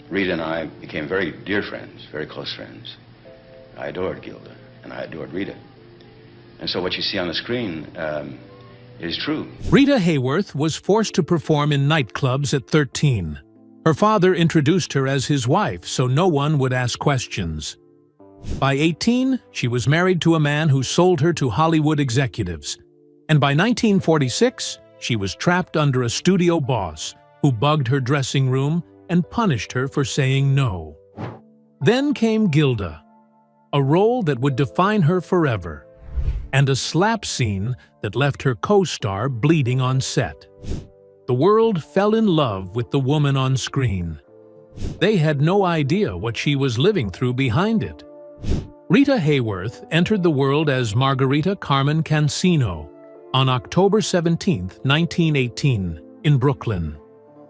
Rita and I became very dear friends, very close friends. I adored Gilda, and I adored Rita. And so what you see on the screen is true. Rita Hayworth was forced to perform in nightclubs at 13. Her father introduced her as his wife, so no one would ask questions. By 18, she was married to a man who sold her to Hollywood executives. And by 1946, she was trapped under a studio boss who bugged her dressing room and punished her for saying no. Then came Gilda, a role that would define her forever, and a slap scene that left her co-star bleeding on set. The world fell in love with the woman on screen. They had no idea what she was living through behind it. Rita Hayworth entered the world as Margarita Carmen Cancino on October 17, 1918, in Brooklyn.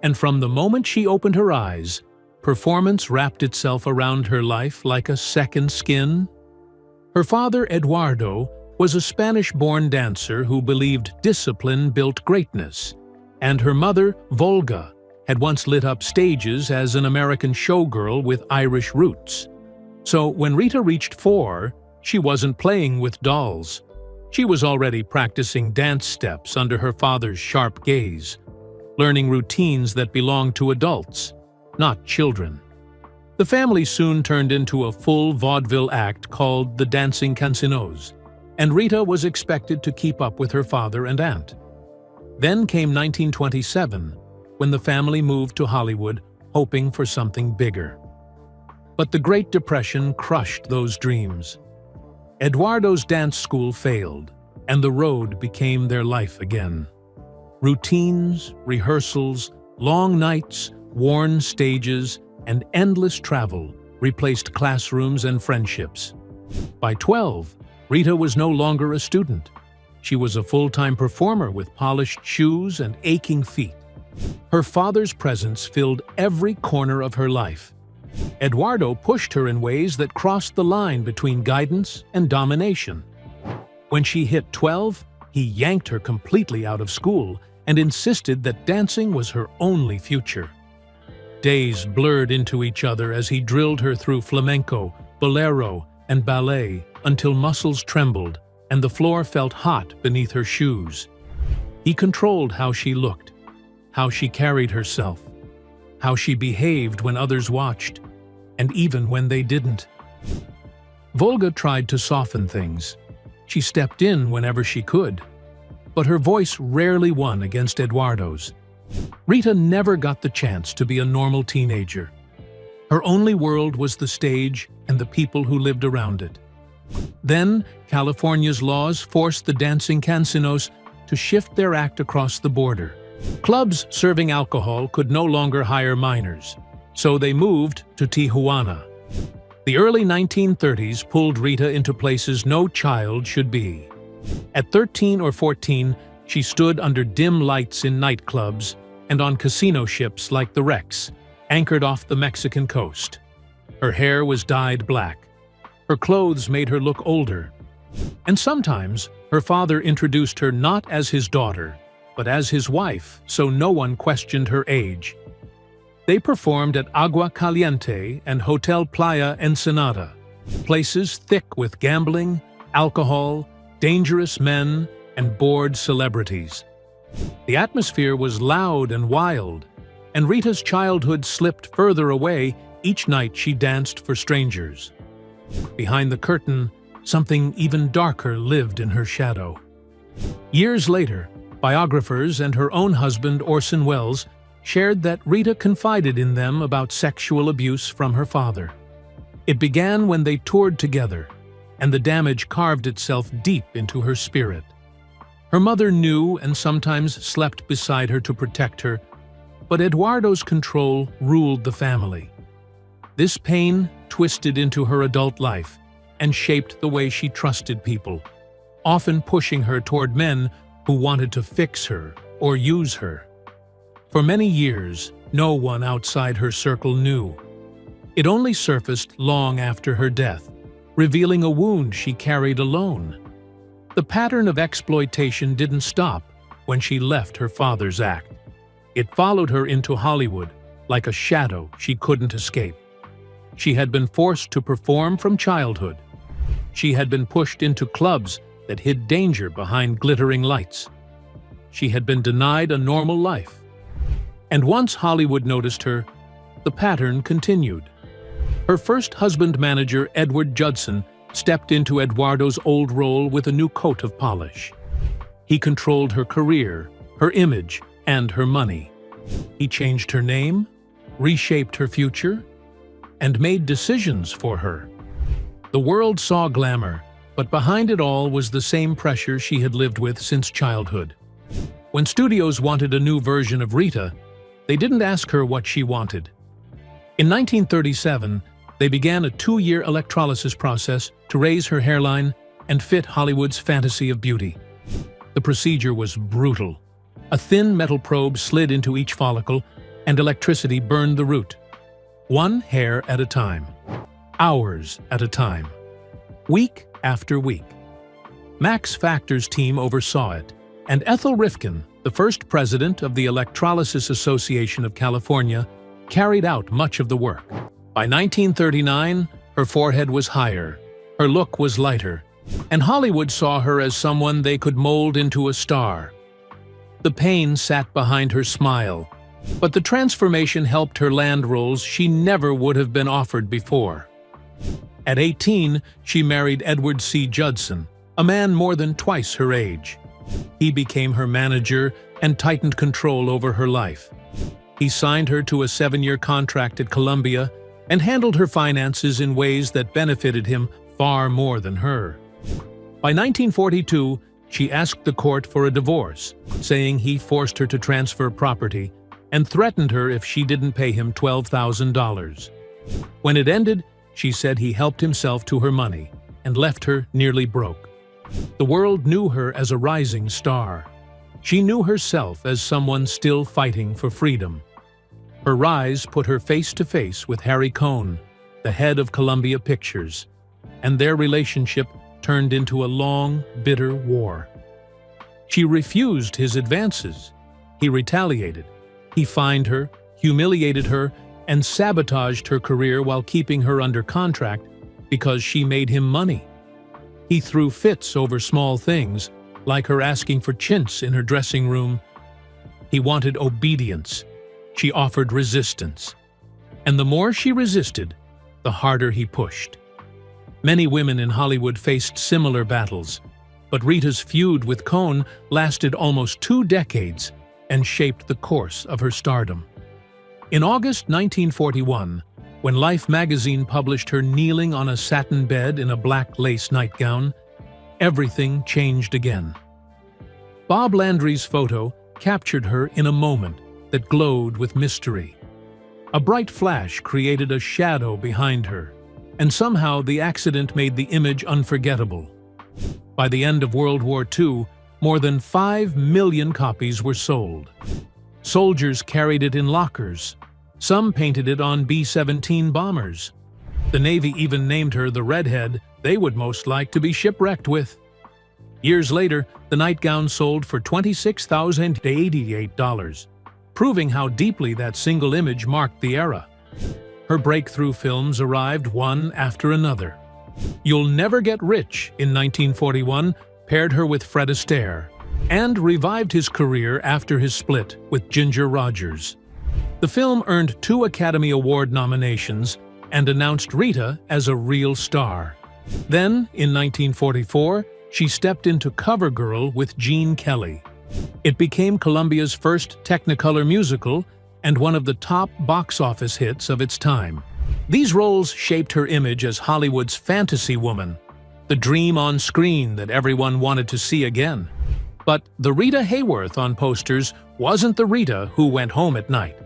And from the moment she opened her eyes, performance wrapped itself around her life like a second skin. Her father, Eduardo, was a Spanish-born dancer who believed discipline built greatness, and her mother, Volga, had once lit up stages as an American showgirl with Irish roots. So when Rita reached 4, she wasn't playing with dolls. She was already practicing dance steps under her father's sharp gaze, learning routines that belonged to adults, not children. The family soon turned into a full vaudeville act called the Dancing Cansinos, and Rita was expected to keep up with her father and aunt. Then came 1927, when the family moved to Hollywood, hoping for something bigger. But the Great Depression crushed those dreams. Eduardo's dance school failed, and the road became their life again. Routines, rehearsals, long nights, worn stages, and endless travel replaced classrooms and friendships. By 12, Rita was no longer a student. She was a full-time performer with polished shoes and aching feet. Her father's presence filled every corner of her life. Eduardo pushed her in ways that crossed the line between guidance and domination. When she hit 12, he yanked her completely out of school and insisted that dancing was her only future. Days blurred into each other as he drilled her through flamenco, bolero, and ballet until muscles trembled and the floor felt hot beneath her shoes. He controlled how she looked, how she carried herself, how she behaved when others watched, and even when they didn't. Volga tried to soften things. She stepped in whenever she could, but her voice rarely won against Eduardo's. Rita never got the chance to be a normal teenager. Her only world was the stage and the people who lived around it. Then, California's laws forced the Dancing Cansinos to shift their act across the border. Clubs serving alcohol could no longer hire minors, so they moved to Tijuana. The early 1930s pulled Rita into places no child should be. At 13 or 14, she stood under dim lights in nightclubs and on casino ships like the Rex, anchored off the Mexican coast. Her hair was dyed black. Her clothes made her look older. And sometimes, her father introduced her not as his daughter, but as his wife, so no one questioned her age. They performed at Agua Caliente and Hotel Playa Ensenada, places thick with gambling, alcohol, dangerous men, and bored celebrities. The atmosphere was loud and wild, and Rita's childhood slipped further away each night she danced for strangers. Behind the curtain, something even darker lived in her shadow. Years later, biographers and her own husband, Orson Welles, shared that Rita confided in them about sexual abuse from her father. It began when they toured together, and the damage carved itself deep into her spirit. Her mother knew and sometimes slept beside her to protect her, but Eduardo's control ruled the family. This pain twisted into her adult life and shaped the way she trusted people, often pushing her toward men who wanted to fix her or use her. For many years, no one outside her circle knew. It only surfaced long after her death, revealing a wound she carried alone. The pattern of exploitation didn't stop when she left her father's act. It followed her into Hollywood, like a shadow she couldn't escape. She had been forced to perform from childhood. She had been pushed into clubs that hid danger behind glittering lights. She had been denied a normal life. And once Hollywood noticed her, the pattern continued. Her first husband-manager, Edward Judson, stepped into Eduardo's old role with a new coat of polish. He controlled her career, her image, and her money. He changed her name, reshaped her future, and made decisions for her. The world saw glamour, but behind it all was the same pressure she had lived with since childhood. When studios wanted a new version of Rita, they didn't ask her what she wanted. In 1937, they began a 2-year electrolysis process to raise her hairline and fit Hollywood's fantasy of beauty. The procedure was brutal. A thin metal probe slid into each follicle, and electricity burned the root. One hair at a time. Hours at a time. Week after week. Max Factor's team oversaw it, and Ethel Rifkin, the first president of the Electrolysis Association of California, carried out much of the work. By 1939, her forehead was higher, her look was lighter, and Hollywood saw her as someone they could mold into a star. The pain sat behind her smile, but the transformation helped her land roles she never would have been offered before. At 18, she married Edward C. Judson, a man more than twice her age. He became her manager and tightened control over her life. He signed her to a 7-year contract at Columbia and handled her finances in ways that benefited him far more than her. By 1942, she asked the court for a divorce, saying he forced her to transfer property and threatened her if she didn't pay him $12,000. When it ended, she said he helped himself to her money and left her nearly broke. The world knew her as a rising star. She knew herself as someone still fighting for freedom. Her rise put her face to face with Harry Cohn, the head of Columbia Pictures, and their relationship turned into a long, bitter war. She refused his advances. He retaliated. He fined her, humiliated her, and sabotaged her career while keeping her under contract because she made him money. He threw fits over small things, like her asking for chintz in her dressing room. He wanted obedience. She offered resistance. And the more she resisted, the harder he pushed. Many women in Hollywood faced similar battles, but Rita's feud with Cohn lasted almost 2 decades and shaped the course of her stardom. In August 1941, when Life magazine published her kneeling on a satin bed in a black lace nightgown, everything changed again. Bob Landry's photo captured her in a moment that glowed with mystery. A bright flash created a shadow behind her, and somehow the accident made the image unforgettable. By the end of World War II, more than 5 million copies were sold. Soldiers carried it in lockers. Some painted it on B-17 bombers. The Navy even named her the redhead they would most like to be shipwrecked with. Years later, the nightgown sold for $26,088, proving how deeply that single image marked the era. Her breakthrough films arrived one after another. You'll Never Get Rich in 1941 paired her with Fred Astaire, and revived his career after his split with Ginger Rogers. The film earned 2 Academy Award nominations and announced Rita as a real star. Then, in 1944, she stepped into CoverGirl with Gene Kelly. It became Columbia's first Technicolor musical and one of the top box office hits of its time. These roles shaped her image as Hollywood's fantasy woman, the dream on screen that everyone wanted to see again. But the Rita Hayworth on posters wasn't the Rita who went home at night.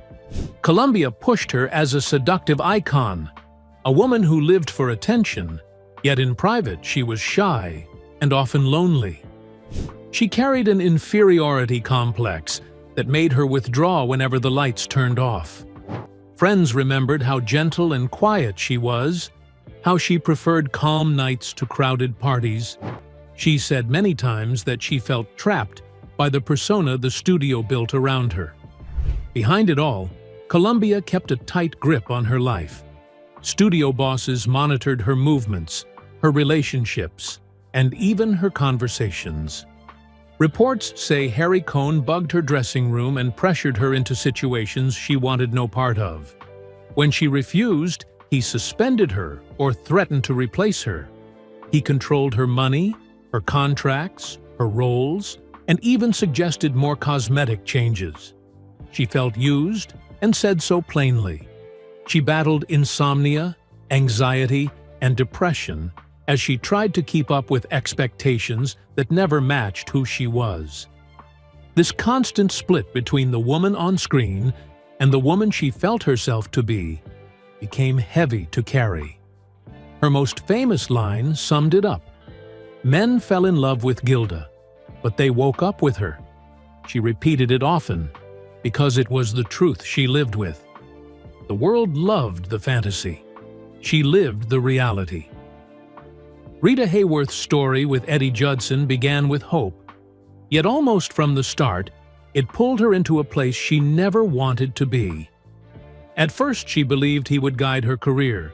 Columbia pushed her as a seductive icon, a woman who lived for attention, yet in private she was shy and often lonely. She carried an inferiority complex that made her withdraw whenever the lights turned off. Friends remembered how gentle and quiet she was, how she preferred calm nights to crowded parties. She said many times that she felt trapped by the persona the studio built around her. Behind it all, Columbia kept a tight grip on her life. Studio bosses monitored her movements, her relationships, and even her conversations. Reports say Harry Cohn bugged her dressing room and pressured her into situations she wanted no part of. When she refused, he suspended her or threatened to replace her. He controlled her money, her contracts, her roles, and even suggested more cosmetic changes. She felt used and said so plainly. She battled insomnia, anxiety, and depression as she tried to keep up with expectations that never matched who she was. This constant split between the woman on screen and the woman she felt herself to be became heavy to carry. Her most famous line summed it up. Men fell in love with Gilda, but they woke up with her. She repeated it often because it was the truth she lived with. The world loved the fantasy. She lived the reality. Rita Hayworth's story with Eddie Judson began with hope, yet almost from the start, it pulled her into a place she never wanted to be. At first, she believed he would guide her career,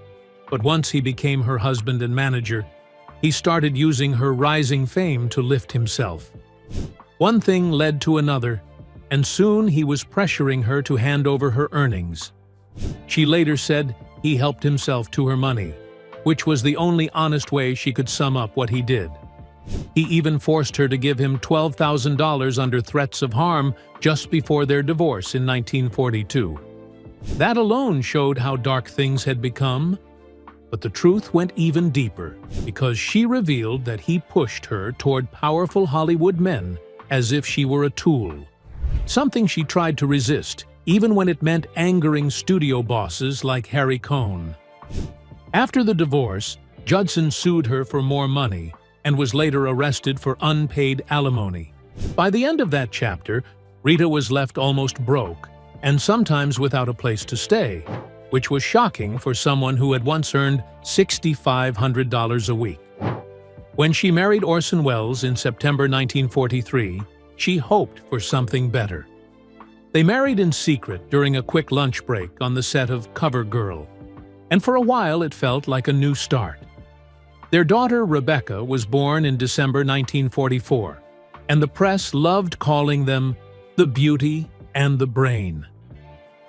but once he became her husband and manager, he started using her rising fame to lift himself. One thing led to another, and soon he was pressuring her to hand over her earnings. She later said he helped himself to her money, which was the only honest way she could sum up what he did. He even forced her to give him $12,000 under threats of harm just before their divorce in 1942. That alone showed how dark things had become, but the truth went even deeper because she revealed that he pushed her toward powerful Hollywood men as if she were a tool. Something she tried to resist, even when it meant angering studio bosses like Harry Cohn. After the divorce, Judson sued her for more money and was later arrested for unpaid alimony. By the end of that chapter, Rita was left almost broke and sometimes without a place to stay, which was shocking for someone who had once earned $6,500 a week. When she married Orson Welles in September 1943, she hoped for something better. They married in secret during a quick lunch break on the set of Cover Girl, and for a while it felt like a new start. Their daughter Rebecca was born in December 1944, and the press loved calling them the beauty and the brain.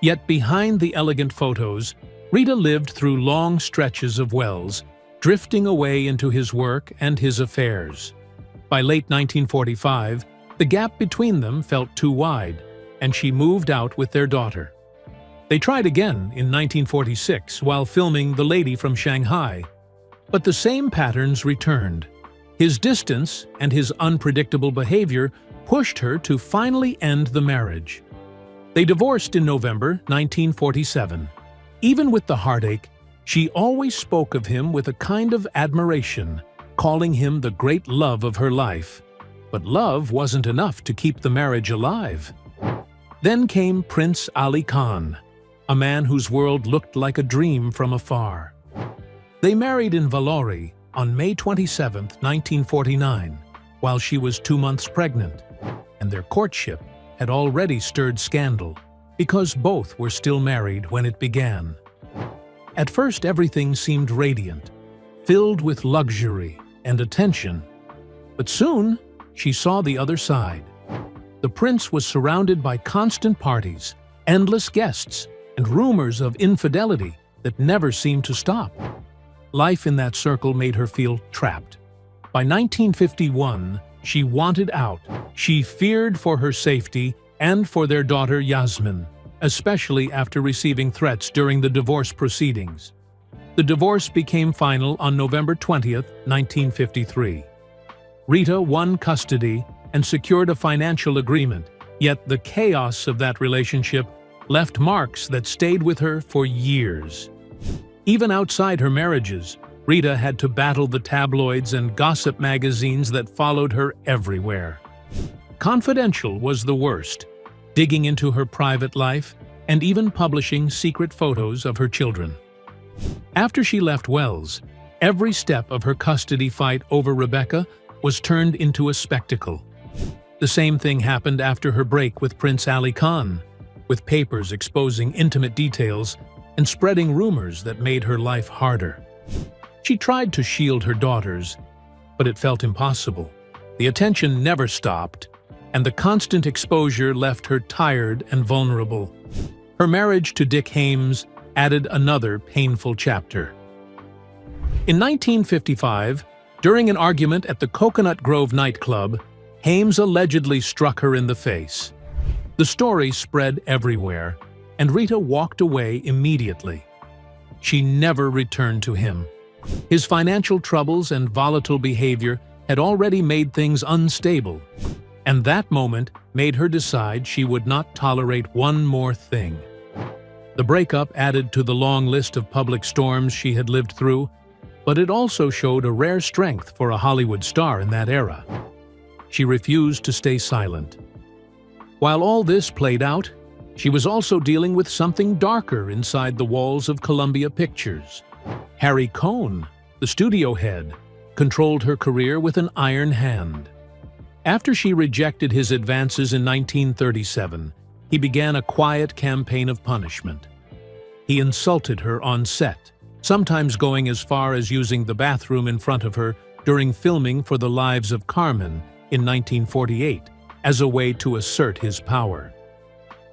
Yet behind the elegant photos, Rita lived through long stretches of Welles, drifting away into his work and his affairs. By late 1945, the gap between them felt too wide, and she moved out with their daughter. They tried again in 1946 while filming The Lady from Shanghai, but the same patterns returned. His distance and his unpredictable behavior pushed her to finally end the marriage. They divorced in November 1947. Even with the heartache, she always spoke of him with a kind of admiration, calling him the great love of her life. But love wasn't enough to keep the marriage alive. Then came Prince Ali Khan, a man whose world looked like a dream from afar. They married in Vellore on May 27, 1949, while she was 2 months pregnant, and their courtship had already stirred scandal because both were still married when it began. At first, everything seemed radiant, filled with luxury and attention, but soon she saw the other side. The prince was surrounded by constant parties, endless guests, and rumors of infidelity that never seemed to stop. Life in that circle made her feel trapped. By 1951, she wanted out. She feared for her safety and for their daughter Yasmin, especially after receiving threats during the divorce proceedings. The divorce became final on November 20, 1953. Rita won custody and secured a financial agreement, yet the chaos of that relationship left marks that stayed with her for years. Even outside her marriages, Rita had to battle the tabloids and gossip magazines that followed her everywhere. Confidential was the worst, digging into her private life and even publishing secret photos of her children. After she left Welles, every step of her custody fight over Rebecca was turned into a spectacle. The same thing happened after her break with Prince Ali Khan. with papers exposing intimate details and spreading rumors that made her life harder. She tried to shield her daughters, but it felt impossible. The attention never stopped, and the constant exposure left her tired and vulnerable. Her marriage to Dick Haymes added another painful chapter. In 1955, during an argument at the Coconut Grove nightclub, Haymes allegedly struck her in the face. The story spread everywhere, and Rita walked away immediately. She never returned to him. His financial troubles and volatile behavior had already made things unstable, and that moment made her decide she would not tolerate one more thing. The breakup added to the long list of public storms she had lived through, but it also showed a rare strength for a Hollywood star in that era. She refused to stay silent. While all this played out, she was also dealing with something darker inside the walls of Columbia Pictures. Harry Cohn, the studio head, controlled her career with an iron hand. After she rejected his advances in 1937, he began a quiet campaign of punishment. He insulted her on set, sometimes going as far as using the bathroom in front of her during filming for The Lives of Carmen in 1948 as a way to assert his power.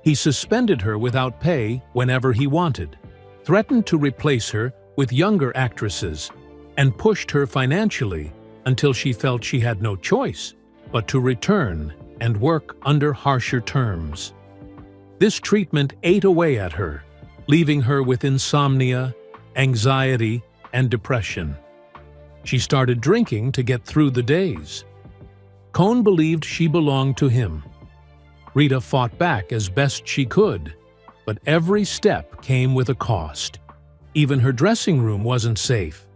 He suspended her without pay whenever he wanted, threatened to replace her with younger actresses, and pushed her financially until she felt she had no choice but to return and work under harsher terms. This treatment ate away at her, leaving her with insomnia, anxiety, and depression. She started drinking to get through the days. Cohn believed she belonged to him. Rita fought back as best she could, but every step came with a cost. Even her dressing room wasn't safe.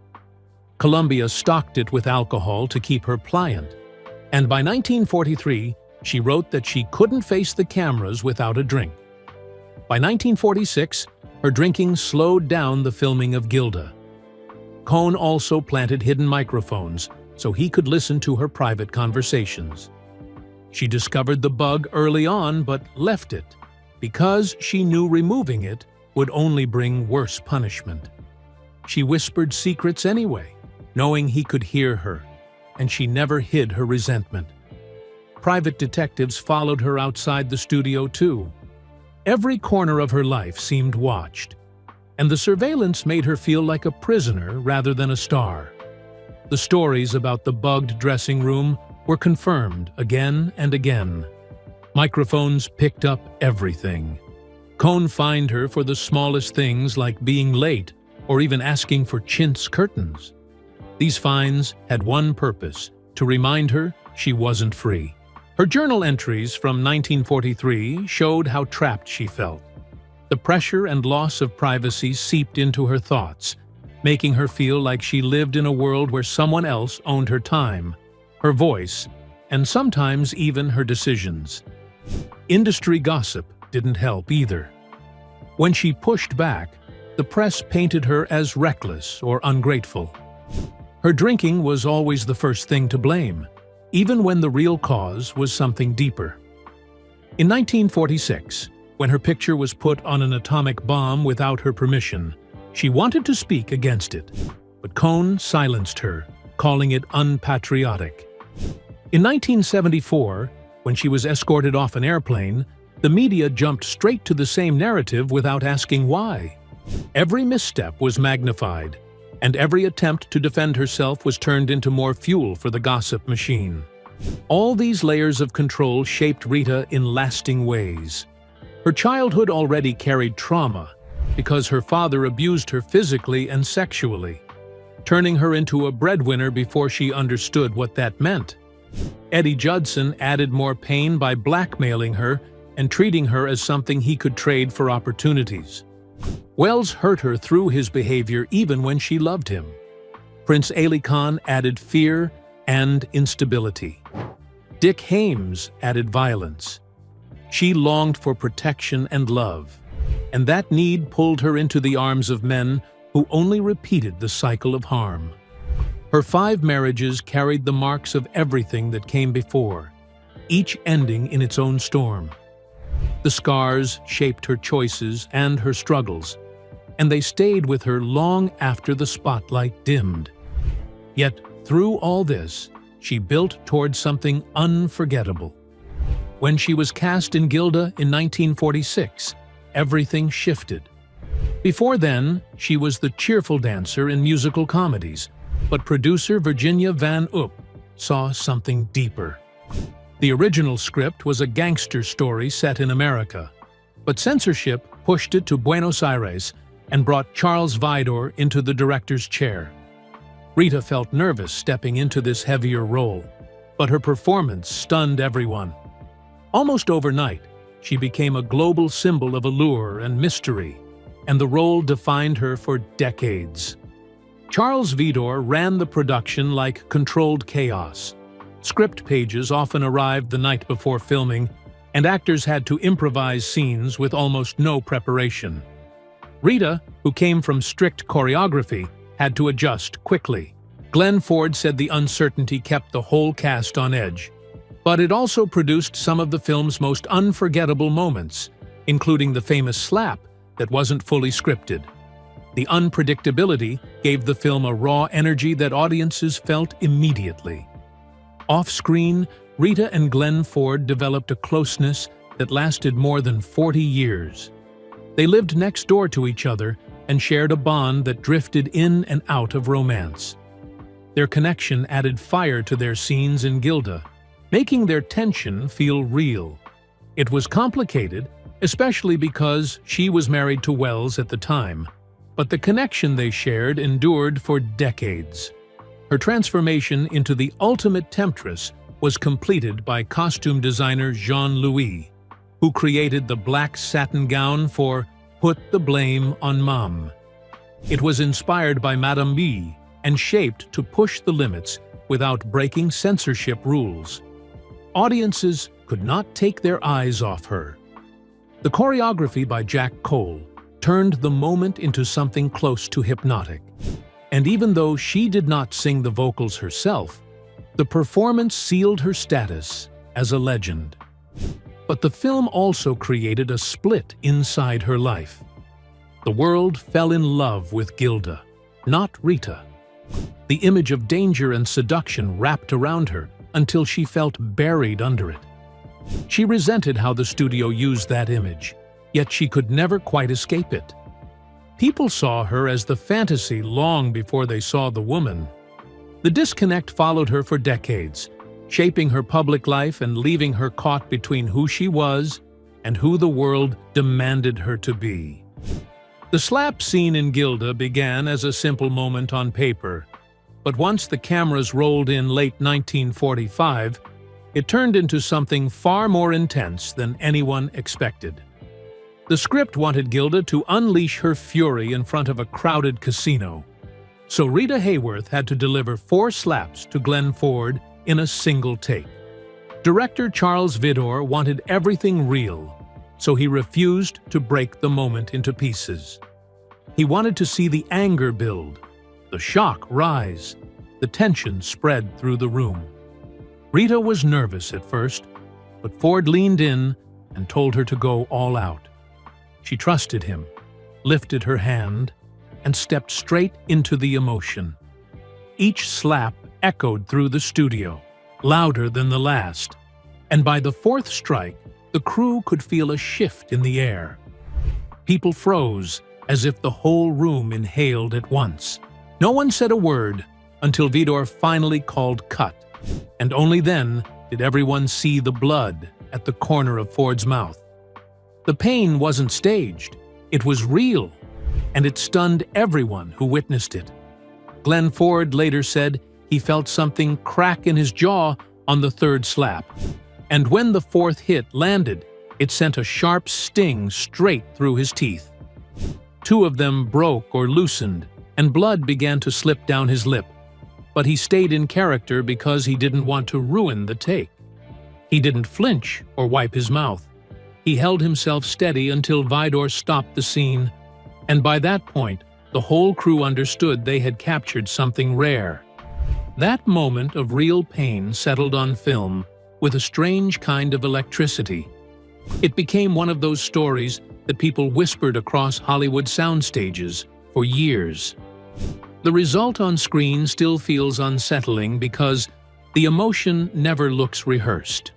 Columbia stocked it with alcohol to keep her pliant, and by 1943, she wrote that she couldn't face the cameras without a drink. By 1946, her drinking slowed down the filming of Gilda. Cohn also planted hidden microphones so he could listen to her private conversations. She discovered the bug early on but left it because she knew removing it would only bring worse punishment. She whispered secrets anyway, knowing he could hear her, and she never hid her resentment. Private detectives followed her outside the studio too. Every corner of her life seemed watched, and the surveillance made her feel like a prisoner rather than a star. The stories about the bugged dressing room were confirmed again and again. Microphones picked up everything. Cohn fined her for the smallest things like being late or even asking for chintz curtains. These fines had one purpose: to remind her she wasn't free. Her journal entries from 1943 showed how trapped she felt. The pressure and loss of privacy seeped into her thoughts, making her feel like she lived in a world where someone else owned her time, her voice, and sometimes even her decisions. Industry gossip didn't help either. When she pushed back, the press painted her as reckless or ungrateful. Her drinking was always the first thing to blame, even when the real cause was something deeper. In 1946, when her picture was put on an atomic bomb without her permission, she wanted to speak against it, but Cohn silenced her, calling it unpatriotic. In 1974, when she was escorted off an airplane, the media jumped straight to the same narrative without asking why. Every misstep was magnified, and every attempt to defend herself was turned into more fuel for the gossip machine. All these layers of control shaped Rita in lasting ways. Her childhood already carried trauma because her father abused her physically and sexually, turning her into a breadwinner before she understood what that meant. Eddie Judson added more pain by blackmailing her and treating her as something he could trade for opportunities. Wells hurt her through his behavior even when she loved him. Prince Ali Khan added fear and instability. Dick Haymes added violence. She longed for protection and love, and that need pulled her into the arms of men who only repeated the cycle of harm. Her 5 marriages carried the marks of everything that came before, each ending in its own storm. The scars shaped her choices and her struggles, and they stayed with her long after the spotlight dimmed. Yet, through all this, she built towards something unforgettable. When she was cast in Gilda in 1946, everything shifted. Before then, she was the cheerful dancer in musical comedies, but producer Virginia Van Oop saw something deeper. The original script was a gangster story set in America, but censorship pushed it to Buenos Aires and brought Charles Vidor into the director's chair. Rita felt nervous stepping into this heavier role, but her performance stunned everyone. Almost overnight, she became a global symbol of allure and mystery, and the role defined her for decades. Charles Vidor ran the production like controlled chaos. Script pages often arrived the night before filming, and actors had to improvise scenes with almost no preparation. Rita, who came from strict choreography, had to adjust quickly. Glenn Ford said the uncertainty kept the whole cast on edge. But it also produced some of the film's most unforgettable moments, including the famous slap that wasn't fully scripted. The unpredictability gave the film a raw energy that audiences felt immediately. Off-screen, Rita and Glenn Ford developed a closeness that lasted more than 40 years. They lived next door to each other and shared a bond that drifted in and out of romance. Their connection added fire to their scenes in Gilda, making their tension feel real. It was complicated, especially because she was married to Wells at the time, but the connection they shared endured for decades. Her transformation into the ultimate temptress was completed by costume designer Jean-Louis, who created the black satin gown for Put the Blame on Mom. It was inspired by Madame B and shaped to push the limits without breaking censorship rules. Audiences could not take their eyes off her. The choreography by Jack Cole turned the moment into something close to hypnotic. And even though she did not sing the vocals herself, the performance sealed her status as a legend. But the film also created a split inside her life. The world fell in love with Gilda, not Rita. The image of danger and seduction wrapped around her until she felt buried under it. She resented how the studio used that image, yet she could never quite escape it. People saw her as the fantasy long before they saw the woman. The disconnect followed her for decades, shaping her public life and leaving her caught between who she was and who the world demanded her to be. The slap scene in Gilda began as a simple moment on paper, but once the cameras rolled in late 1945, it turned into something far more intense than anyone expected. The script wanted Gilda to unleash her fury in front of a crowded casino, so Rita Hayworth had to deliver 4 slaps to Glenn Ford in a single take. Director Charles Vidor wanted everything real, so he refused to break the moment into pieces. He wanted to see the anger build, the shock rise, the tension spread through the room. Rita was nervous at first, but Ford leaned in and told her to go all out. She trusted him, lifted her hand, and stepped straight into the emotion. Each slap echoed through the studio, louder than the last, and by the 4th strike, the crew could feel a shift in the air. People froze, as if the whole room inhaled at once. No one said a word until Vidor finally called cut, and only then did everyone see the blood at the corner of Ford's mouth. The pain wasn't staged, it was real, and it stunned everyone who witnessed it. Glenn Ford later said he felt something crack in his jaw on the 3rd slap, and when the 4th hit landed, it sent a sharp sting straight through his teeth. 2 of them broke or loosened, and blood began to slip down his lip, but he stayed in character because he didn't want to ruin the take. He didn't flinch or wipe his mouth. He held himself steady until Vidor stopped the scene, and by that point, the whole crew understood they had captured something rare. That moment of real pain settled on film with a strange kind of electricity. It became one of those stories that people whispered across Hollywood sound stages for years. The result on screen still feels unsettling because the emotion never looks rehearsed.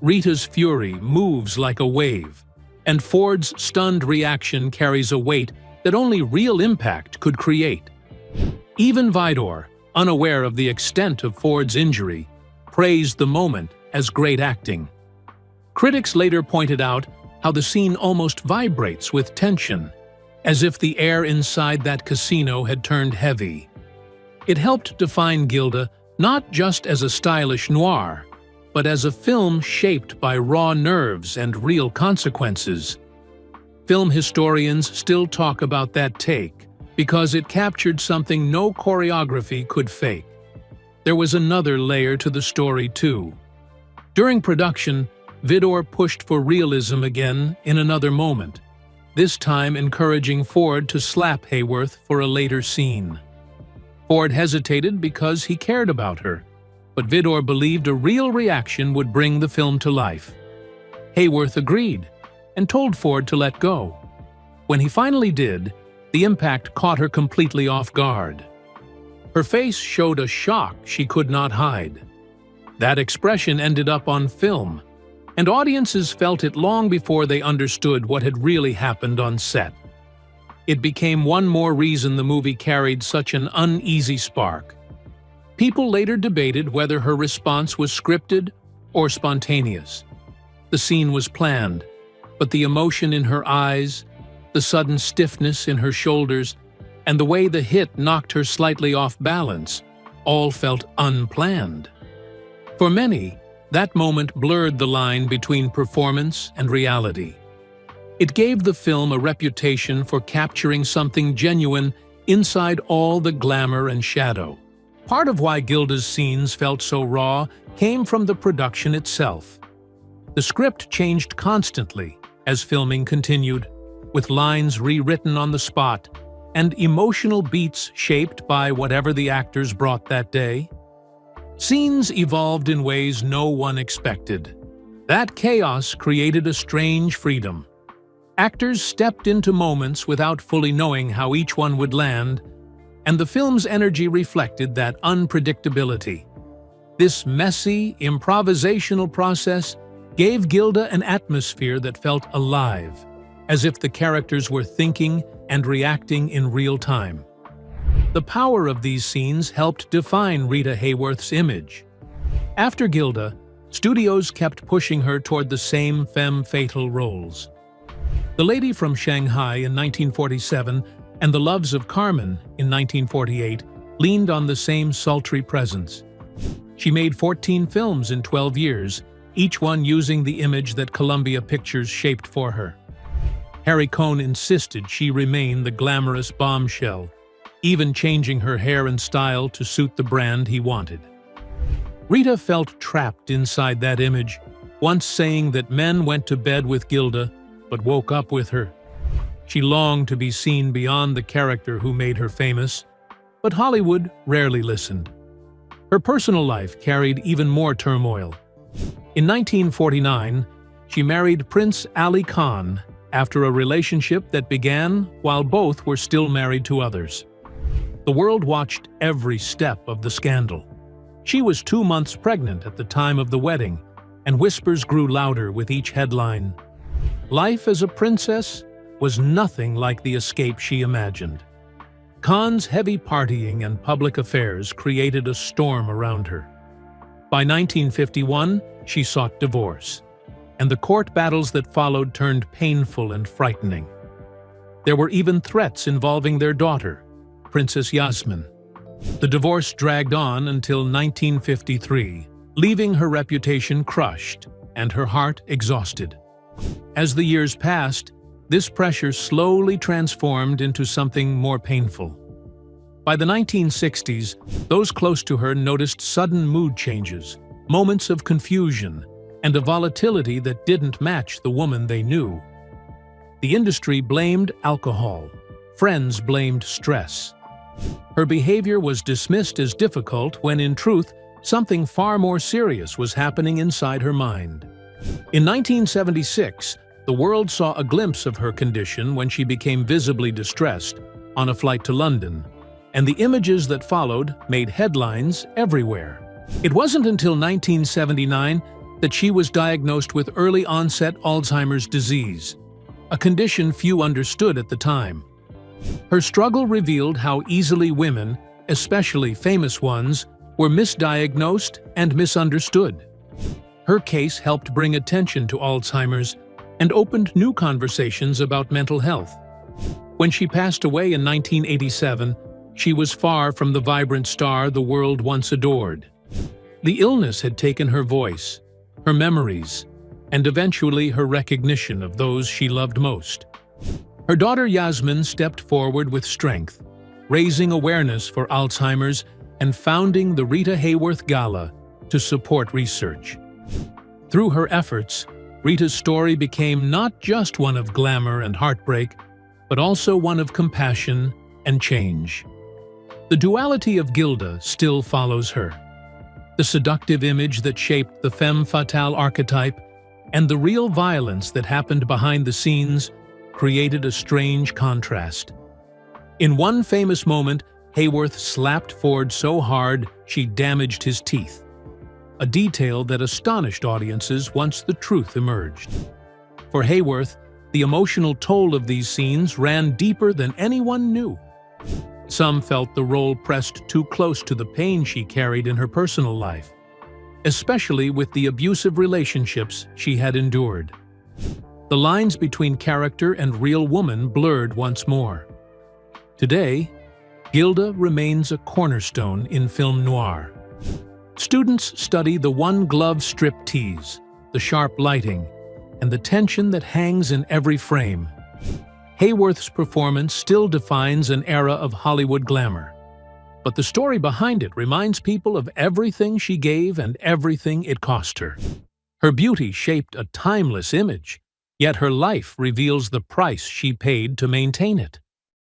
Rita's fury moves like a wave, and Ford's stunned reaction carries a weight that only real impact could create. Even Vidor, unaware of the extent of Ford's injury, praised the moment as great acting. Critics later pointed out how the scene almost vibrates with tension, as if the air inside that casino had turned heavy. It helped define Gilda not just as a stylish noir, but as a film shaped by raw nerves and real consequences. Film historians still talk about that take because it captured something no choreography could fake. There was another layer to the story too. During production, Vidor pushed for realism again in another moment, this time encouraging Ford to slap Hayworth for a later scene. Ford hesitated because he cared about her, but Vidor believed a real reaction would bring the film to life. Hayworth agreed and told Ford to let go. When he finally did, the impact caught her completely off guard. Her face showed a shock she could not hide. That expression ended up on film, and audiences felt it long before they understood what had really happened on set. It became one more reason the movie carried such an uneasy spark. People later debated whether her response was scripted or spontaneous. The scene was planned, but the emotion in her eyes, the sudden stiffness in her shoulders, and the way the hit knocked her slightly off balance, all felt unplanned. For many, that moment blurred the line between performance and reality. It gave the film a reputation for capturing something genuine inside all the glamour and shadow. Part of why Gilda's scenes felt so raw came from the production itself. The script changed constantly as filming continued, with lines rewritten on the spot and emotional beats shaped by whatever the actors brought that day. Scenes evolved in ways no one expected. That chaos created a strange freedom. Actors stepped into moments without fully knowing how each one would land, and the film's energy reflected that unpredictability. This messy, improvisational process gave Gilda an atmosphere that felt alive, as if the characters were thinking and reacting in real time. The power of these scenes helped define Rita Hayworth's image. After Gilda, studios kept pushing her toward the same femme fatale roles. The Lady from Shanghai in 1947 and The Loves of Carmen in 1948 leaned on the same sultry presence. She made 14 films in 12 years, each one using the image that Columbia Pictures shaped for her. Harry Cohn insisted she remain the glamorous bombshell, even changing her hair and style to suit the brand he wanted. Rita felt trapped inside that image, once saying that men went to bed with Gilda but woke up with her. She longed to be seen beyond the character who made her famous, but Hollywood rarely listened. Her personal life carried even more turmoil. In 1949, she married Prince Ali Khan after a relationship that began while both were still married to others. The world watched every step of the scandal. She was 2 months pregnant at the time of the wedding, and whispers grew louder with each headline. Life as a princess was nothing like the escape she imagined. Khan's heavy partying and public affairs created a storm around her. By 1951, she sought divorce, and the court battles that followed turned painful and frightening. There were even threats involving their daughter, Princess Yasmin. The divorce dragged on until 1953, leaving her reputation crushed and her heart exhausted. As the years passed, this pressure slowly transformed into something more painful. By the 1960s, those close to her noticed sudden mood changes, moments of confusion, and a volatility that didn't match the woman they knew. The industry blamed alcohol. Friends blamed stress. Her behavior was dismissed as difficult when, in truth, something far more serious was happening inside her mind. In 1976, the world saw a glimpse of her condition when she became visibly distressed on a flight to London, and the images that followed made headlines everywhere. It wasn't until 1979 that she was diagnosed with early-onset Alzheimer's disease, a condition few understood at the time. Her struggle revealed how easily women, especially famous ones, were misdiagnosed and misunderstood. Her case helped bring attention to Alzheimer's and opened new conversations about mental health. When she passed away in 1987, she was far from the vibrant star the world once adored. The illness had taken her voice, her memories, and eventually her recognition of those she loved most. Her daughter Yasmin stepped forward with strength, raising awareness for Alzheimer's and founding the Rita Hayworth Gala to support research. Through her efforts, Rita's story became not just one of glamour and heartbreak, but also one of compassion and change. The duality of Gilda still follows her. The seductive image that shaped the femme fatale archetype and the real violence that happened behind the scenes created a strange contrast. In one famous moment, Hayworth slapped Ford so hard she damaged his teeth, a detail that astonished audiences once the truth emerged. For Hayworth, the emotional toll of these scenes ran deeper than anyone knew. Some felt the role pressed too close to the pain she carried in her personal life, especially with the abusive relationships she had endured. The lines between character and real woman blurred once more. Today, Gilda remains a cornerstone in film noir. Students study the one-glove striptease, the sharp lighting, and the tension that hangs in every frame. Hayworth's performance still defines an era of Hollywood glamour. But the story behind it reminds people of everything she gave and everything it cost her. Her beauty shaped a timeless image, yet her life reveals the price she paid to maintain it.